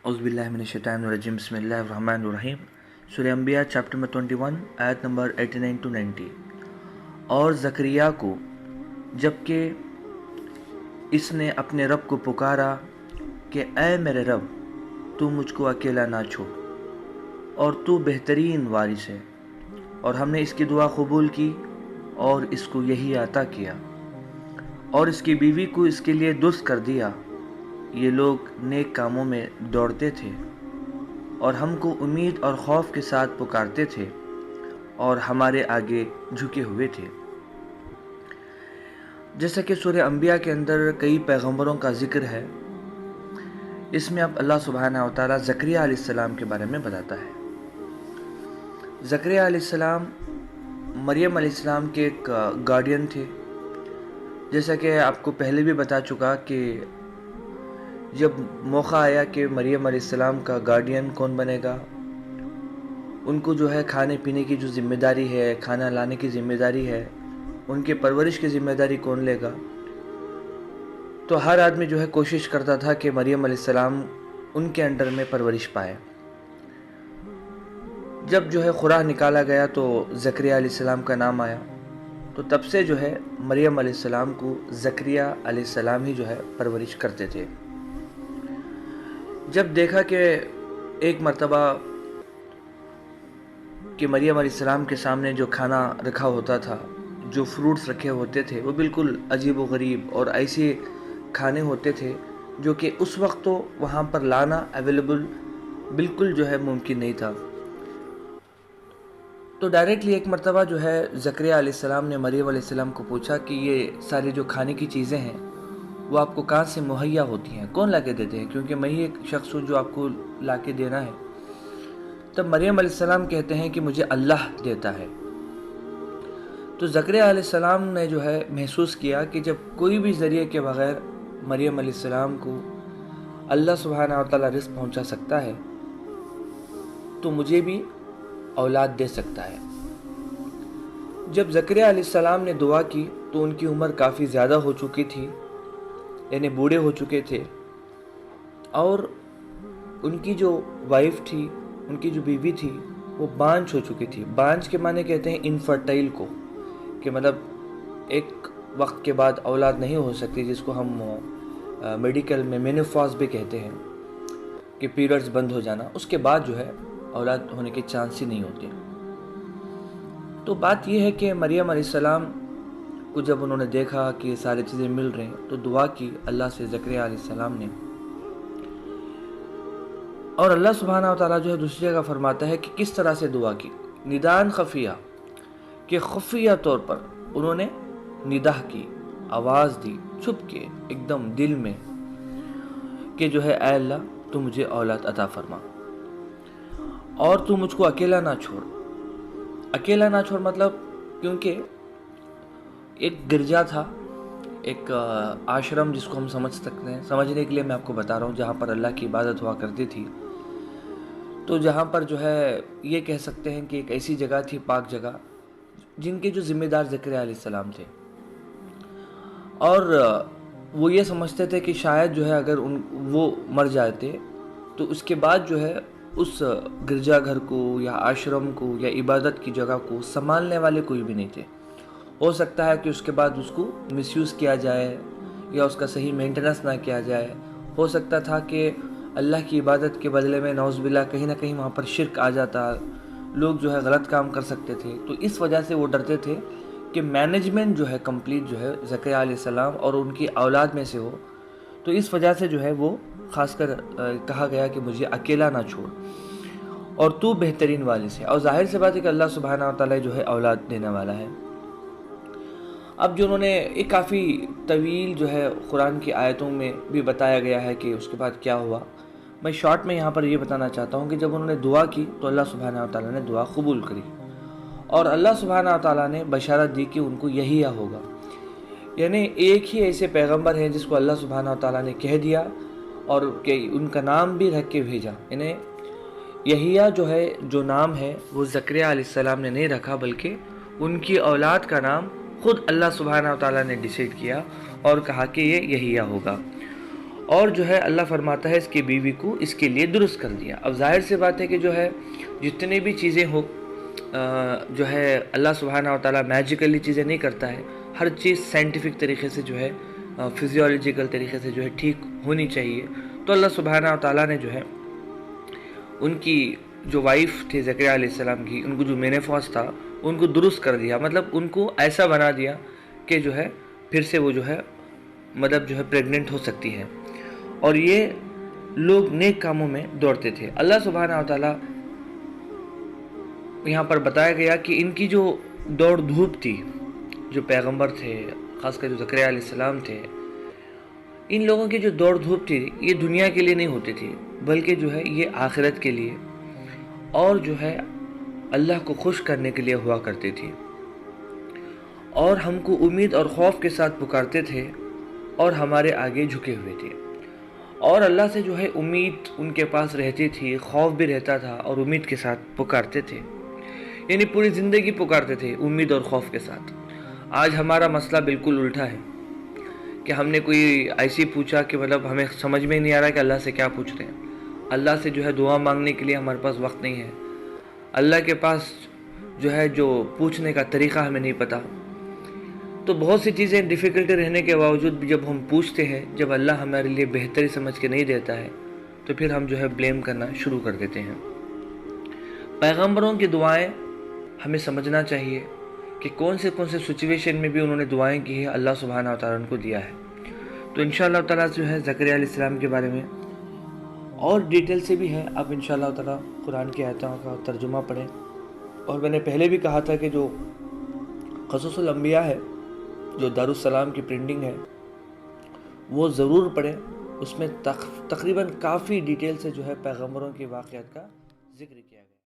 औज़ुबिल्लाहिमिनश्शैतानिर्रजीम बिस्मिल्लाहिर्रहमानिर्रहीम। सूरह अंबिया चैप्टर नंबर 21 आयत नंबर 89 to 90। और ज़करिया को जबकि इसने अपने रब को पुकारा कि ऐ मेरे रब, तू मुझको अकेला ना छोड़ और तू बेहतरीन वारिस है, और हमने इसकी दुआ कबूल की और इसको यही अता किया और इसकी बीवी को इसके लिए दुरुस्त कर दिया। ये लोग नेक कामों में दौड़ते थे और हमको उम्मीद और खौफ के साथ पुकारते थे और हमारे आगे झुके हुए थे। जैसा कि सूरह अंबिया के अंदर कई पैगंबरों का जिक्र है, इसमें अब अल्लाह सुब्हानहू व तआला ज़करिया अलैहिस्सलाम के बारे में बताता है। ज़करिया अलैहिस्सलाम मरियम अलैहिस्सलाम के एक गार्डियन थे। जैसा कि आपको पहले भी बता चुका कि जब मौका आया कि मरियम अलैहिस्सलाम का गार्डियन कौन बनेगा, उनको जो है खाने पीने की जो ज़िम्मेदारी है, खाना लाने की ज़िम्मेदारी है, उनके परवरिश की ज़िम्मेदारी कौन लेगा, तो हर आदमी जो है कोशिश करता था कि मरियम अलैहिस्सलाम उनके अंडर में परवरिश पाए। जब जो है खुरा निकाला गया तो ज़करिया अलैहिस्सलाम का नाम आया, तो तब से जो है मरियम अलैहिस्सलाम को ज़करिया अलैहिस्सलाम ही जो है परवरिश करते थे। जब देखा कि एक मर्तबा कि मरियम अलैहिस्सलाम के सामने जो खाना रखा होता था, जो फ्रूट्स रखे होते थे, वो बिल्कुल अजीब व गरीब और ऐसे खाने होते थे जो कि उस वक्त तो वहाँ पर लाना अवेलेबल बिल्कुल जो है मुमकिन नहीं था। तो डायरेक्टली एक मर्तबा जो है ज़करिया अलैहिस्सलाम ने मरियम अलैहिस्सलाम को पूछा कि ये सारी जो खाने की चीज़ें हैं वो आपको कहाँ से मुहैया होती हैं, कौन ला के देते हैं, क्योंकि मैं ही एक शख्स हूँ जो आपको ला के देना है। तब मरियम अलैहिस्सलाम कहते हैं कि मुझे अल्लाह देता है। तो ज़करिया अलैहिस्सलाम ने जो है महसूस किया कि जब कोई भी ज़रिए के बग़ैर मरियम अलैहिस्सलाम को अल्लाह सुब्हानहू व तआला रिज़्क़ पहुँचा सकता है, तो मुझे भी औलाद दे सकता है। जब ज़करिया अलैहिस्सलाम ने दुआ की तो उनकी उम्र काफ़ी ज़्यादा हो चुकी थी, यानी बूढ़े हो चुके थे, और उनकी जो वाइफ थी, उनकी जो बीवी थी, वो बांझ हो चुकी थी। बांझ के माने कहते हैं इनफर्टाइल को, कि मतलब एक वक्त के बाद औलाद नहीं हो सकती, जिसको हम मेडिकल में मेनोपॉज भी कहते हैं कि पीरियड्स बंद हो जाना, उसके बाद जो है औलाद होने के चांस ही नहीं होते। तो बात यह है कि मरियम अलैहिस्सलाम को जब उन्होंने देखा कि ये सारी चीज़ें मिल रही हैं, तो दुआ की अल्लाह से ज़करिया अलैहिस्सलाम ने। और अल्लाह सुब्हानहू व तआला जो है दूसरी जगह फरमाता है कि किस तरह से दुआ की, निदान खफिया, कि खुफिया तौर पर उन्होंने निदाह की, आवाज़ दी, छुप के एकदम दिल में, कि जो है ऐ अल्लाह तू मुझे औलाद अता फरमा और तू मुझको अकेला ना छोड़। अकेला ना छोड़ मतलब, क्योंकि एक गिरजा था, एक आश्रम जिसको हम समझ सकते हैं, समझने के लिए मैं आपको बता रहा हूँ, जहाँ पर अल्लाह की इबादत हुआ करती थी। तो जहाँ पर जो है ये कह सकते हैं कि एक ऐसी जगह थी, पाक जगह, जिनके जो ज़िम्मेदार ज़करिया अलैहिस्सलाम थे, और वो ये समझते थे कि शायद जो है अगर वो मर जाते तो उसके बाद जो है उस गिरजाघर को या आश्रम को या इबादत की जगह को संभालने वाले कोई भी नहीं थे। हो सकता है कि उसके बाद उसको मिसयूज़ किया जाए या उसका सही मेंटेनेंस ना किया जाए। हो सकता था कि अल्लाह की इबादत के बदले में नौज़ुबिल्लाह कहीं ना कहीं वहाँ पर शिरक आ जाता, लोग जो है गलत काम कर सकते थे। तो इस वजह से वो डरते थे कि मैनेजमेंट जो है कंप्लीट जो है ज़करिया अलैहिस्सलाम और उनकी औलाद में से हो। तो इस वजह से जो है वो ख़ासकर कहा गया कि मुझे अकेला ना छोड़ और तू बेहतरीन वारिस है। और ज़ाहिर सी बात है कि अल्लाह सुब्हानहू व तआला जो है औलाद देने वाला है। अब जो उन्होंने एक काफ़ी तवील जो है कुरान की आयतों में भी बताया गया है कि उसके बाद क्या हुआ। मैं शॉर्ट में यहाँ पर ये बताना चाहता हूँ कि जब उन्होंने दुआ की तो अल्लाह सुब्हानहू व तआला ने दुआ कबूल करी और अल्लाह सुब्हानहू व तआला ने बशारत दी कि उनको यही होगा। यानी एक ही ऐसे पैगंबर हैं जिसको अल्लाह सुब्हानहू व तआला ने कह दिया और कि उनका नाम भी रख के भेजा। यानी यहिया जो है, जो नाम है, वो ज़करिया अलैहिस्सलाम ने नहीं रखा, बल्कि उनकी औलाद का नाम खुद अल्लाह सुब्हानहू व तआला ने डिसाइड किया और कहा कि ये यहिया होगा। اور جو ہے اللہ فرماتا ہے اس کی بیوی کو اس کے لیے درست کر دیا۔ اب ظاہر سی بات ہے کہ جو ہے جتنے بھی چیزیں ہو جو ہے اللہ سبحانہ و تعالیٰ میجیکلی چیزیں نہیں کرتا ہے، ہر چیز سائنٹیفک طریقے سے جو ہے فزیولوجیکل طریقے سے جو ہے ٹھیک ہونی چاہیے۔ تو اللہ سبحانہ و تعالیٰ نے جو ہے ان کی جو وائف تھی زکریا علیہ السلام کی، ان کو جو مینوپاز تھا ان کو درست کر دیا، مطلب ان کو ایسا بنا دیا کہ جو ہے پھر سے وہ جو ہے مطلب جو ہے پریگننٹ ہو سکتی ہے۔ اور یہ لوگ نیک کاموں میں دوڑتے تھے۔ اللہ سبحانہ و تعالیٰ یہاں پر بتایا گیا کہ ان کی جو دوڑ دھوپ تھی، جو پیغمبر تھے، خاص کر جو زکریا علیہ السلام تھے، ان لوگوں کی جو دوڑ دھوپ تھی یہ دنیا کے لیے نہیں ہوتی تھی، بلکہ جو ہے یہ آخرت کے لیے اور جو ہے اللہ کو خوش کرنے کے لیے ہوا کرتی تھی، اور ہم کو امید اور خوف کے ساتھ پکارتے تھے اور ہمارے آگے جھکے ہوئے تھے، اور اللہ سے جو ہے امید ان کے پاس رہتی تھی، خوف بھی رہتا تھا، اور امید کے ساتھ پکارتے تھے، یعنی پوری زندگی پکارتے تھے امید اور خوف کے ساتھ۔ آج ہمارا مسئلہ بالکل الٹا ہے کہ ہم نے کوئی ایسی پوچھا کہ مطلب ہمیں سمجھ میں نہیں آ رہا کہ اللہ سے کیا پوچھ رہے ہیں۔ اللہ سے جو ہے دعا مانگنے کے لیے ہمارے پاس وقت نہیں ہے، اللہ کے پاس جو ہے جو پوچھنے کا طریقہ ہمیں نہیں پتہ۔ تو بہت سی چیزیں ڈیفیکلٹی رہنے کے باوجود بھی جب ہم پوچھتے ہیں، جب اللہ ہمارے لیے بہتری سمجھ کے نہیں دیتا ہے، تو پھر ہم جو ہے بلیم کرنا شروع کر دیتے ہیں۔ پیغمبروں کی دعائیں ہمیں سمجھنا چاہیے کہ کون سے سچویشن میں بھی انہوں نے دعائیں کی ہیں، اللہ سبحانہ و تعالیٰ ان کو دیا ہے۔ تو انشاءاللہ تعالیٰ جو ہے زکریا علیہ السلام کے بارے میں اور ڈیٹیل سے بھی ہے، آپ انشاءاللہ تعالیٰ قرآن کی آیتوں کا ترجمہ پڑھیں، اور میں نے پہلے بھی کہا تھا کہ جو قصص الانبیاء ہے، جو دارالسلام کی پرنٹنگ ہے، وہ ضرور پڑھیں، اس میں تقریباً کافی ڈیٹیل سے جو ہے پیغمبروں کے واقعات کا ذکر کیا گیا۔